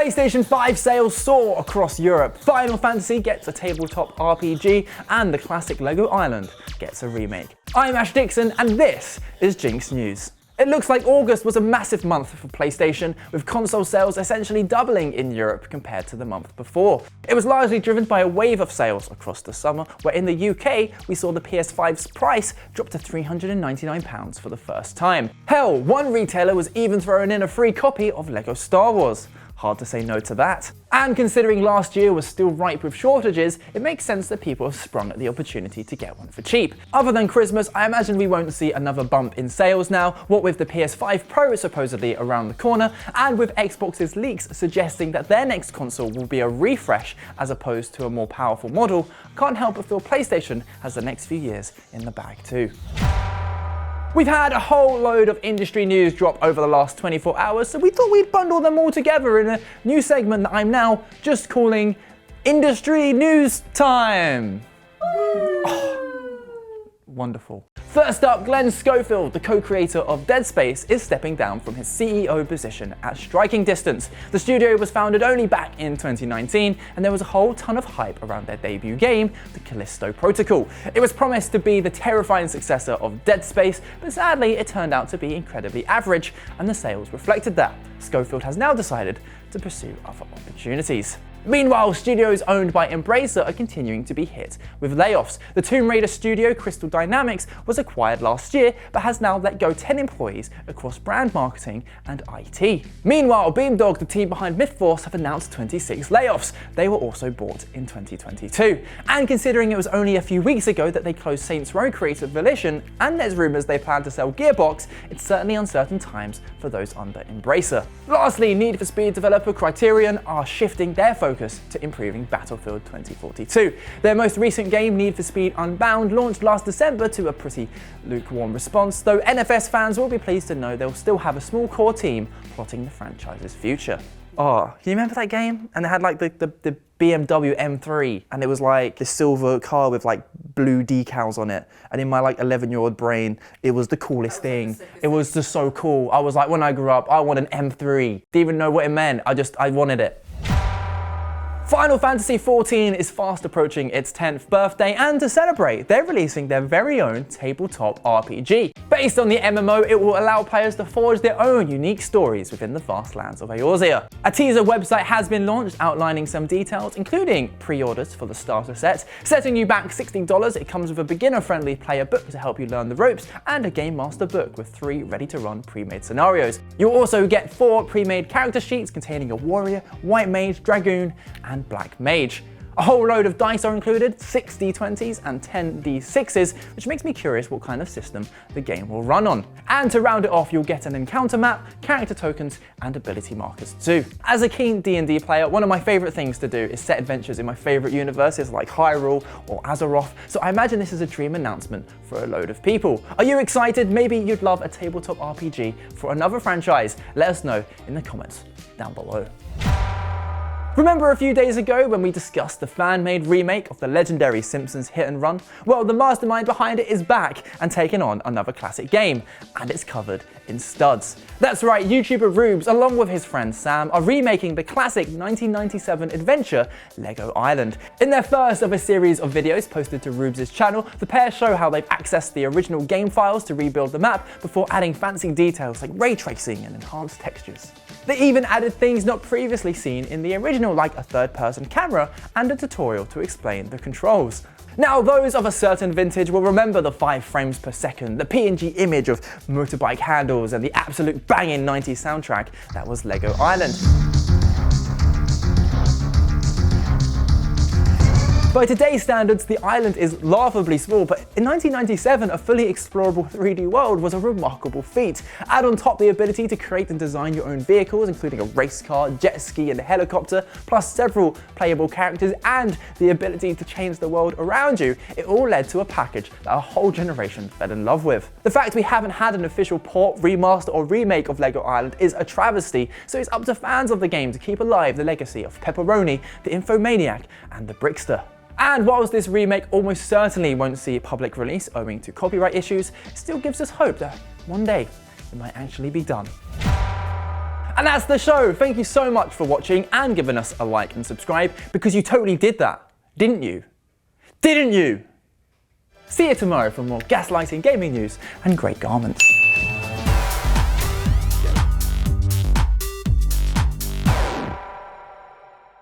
PlayStation 5 sales soar across Europe. Final Fantasy gets a tabletop RPG, and the classic Lego Island gets a remake. I'm Ash Dixon, and this is Jinx News. It looks like August was a massive month for PlayStation, with console sales essentially doubling in Europe compared to the month before. It was largely driven by a wave of sales across the summer, where in the UK we saw the PS5's price drop to £399 for the first time. Hell, one retailer was even throwing in a free copy of LEGO Star Wars. Hard to say no to that. And considering last year was still ripe with shortages, it makes sense that people have sprung at the opportunity to get one for cheap. Other than Christmas, I imagine we won't see another bump in sales now, what with the PS5 Pro supposedly around the corner, and with Xbox's leaks suggesting that their next console will be a refresh as opposed to a more powerful model. Can't help but feel PlayStation has the next few years in the bag too. We've had a whole load of industry news drop over the last 24 hours, so we thought we'd bundle them all together in a new segment that I'm now just calling Industry News Time. Wonderful. First up, Glenn Schofield, the co-creator of Dead Space, is stepping down from his CEO position at striking distance. The studio was founded only back in 2019, and there was a whole ton of hype around their debut game, The Callisto Protocol. It was promised to be the terrifying successor of Dead Space, but sadly it turned out to be incredibly average, and the sales reflected that. Schofield has now decided to pursue other opportunities. Meanwhile, studios owned by Embracer are continuing to be hit with layoffs. The Tomb Raider studio, Crystal Dynamics, was acquired last year, but has now let go 10 employees across brand marketing and IT. Meanwhile, Beamdog, the team behind MythForce, have announced 26 layoffs. They were also bought in 2022. And considering it was only a few weeks ago that they closed Saints Row creator Volition, and there's rumours they plan to sell Gearbox, it's certainly uncertain times for those under Embracer. Lastly, Need for Speed developer Criterion are shifting their focus to improving Battlefield 2042. Their most recent game, Need for Speed Unbound, launched last December to a pretty lukewarm response, though NFS fans will be pleased to know they'll still have a small core team plotting the franchise's future. Oh, can you remember that game? And it had like the BMW M3, and it was like this silver car with like blue decals on it. And in my like 11-year-old brain, it was the coolest thing. It was just so cool. I was like, when I grew up, I want an M3. Didn't even know what it meant. I wanted it. Final Fantasy XIV is fast approaching its 10th birthday, and to celebrate, they're releasing their very own tabletop RPG. Based on the MMO, it will allow players to forge their own unique stories within the vast lands of Eorzea. A teaser website has been launched outlining some details, including pre-orders for the starter set. Setting you back $60, it comes with a beginner-friendly player book to help you learn the ropes, and a Game Master book with 3 ready-to-run pre-made scenarios. You'll also get 4 pre-made character sheets containing a warrior, white mage, dragoon, and black mage. A whole load of dice are included, 6 D20s and 10 D6s, which makes me curious what kind of system the game will run on. And to round it off, you'll get an encounter map, character tokens, and ability markers too. As a keen D&D player, one of my favourite things to do is set adventures in my favourite universes like Hyrule or Azeroth, so I imagine this is a dream announcement for a load of people. Are you excited? Maybe you'd love a tabletop RPG for another franchise? Let us know in the comments down below. Remember a few days ago when we discussed the fan-made remake of the legendary Simpsons hit and run? Well, the mastermind behind it is back and taking on another classic game, and it's covered in studs. That's right, YouTuber Rubes, along with his friend Sam, are remaking the classic 1997 adventure Lego Island. In their first of a series of videos posted to Rubes' channel, the pair show how they've accessed the original game files to rebuild the map before adding fancy details like ray tracing and enhanced textures. They even added things not previously seen in the original, like a third-person camera and a tutorial to explain the controls. Now, those of a certain vintage will remember the 5 frames per second, the PNG image of motorbike handles, and the absolute banging 90s soundtrack that was Lego Island. By today's standards, the island is laughably small, but in 1997, a fully explorable 3D world was a remarkable feat. Add on top the ability to create and design your own vehicles, including a race car, jet ski, and a helicopter, plus several playable characters, and the ability to change the world around you. It all led to a package that a whole generation fell in love with. The fact we haven't had an official port, remaster, or remake of Lego Island is a travesty, so it's up to fans of the game to keep alive the legacy of Pepperoni, the Infomaniac, and the Brickster. And whilst this remake almost certainly won't see a public release owing to copyright issues, it still gives us hope that one day it might actually be done. And that's the show. Thank you so much for watching and giving us a like and subscribe, because you totally did that, didn't you? Didn't you? See you tomorrow for more gaslighting gaming news and great garments.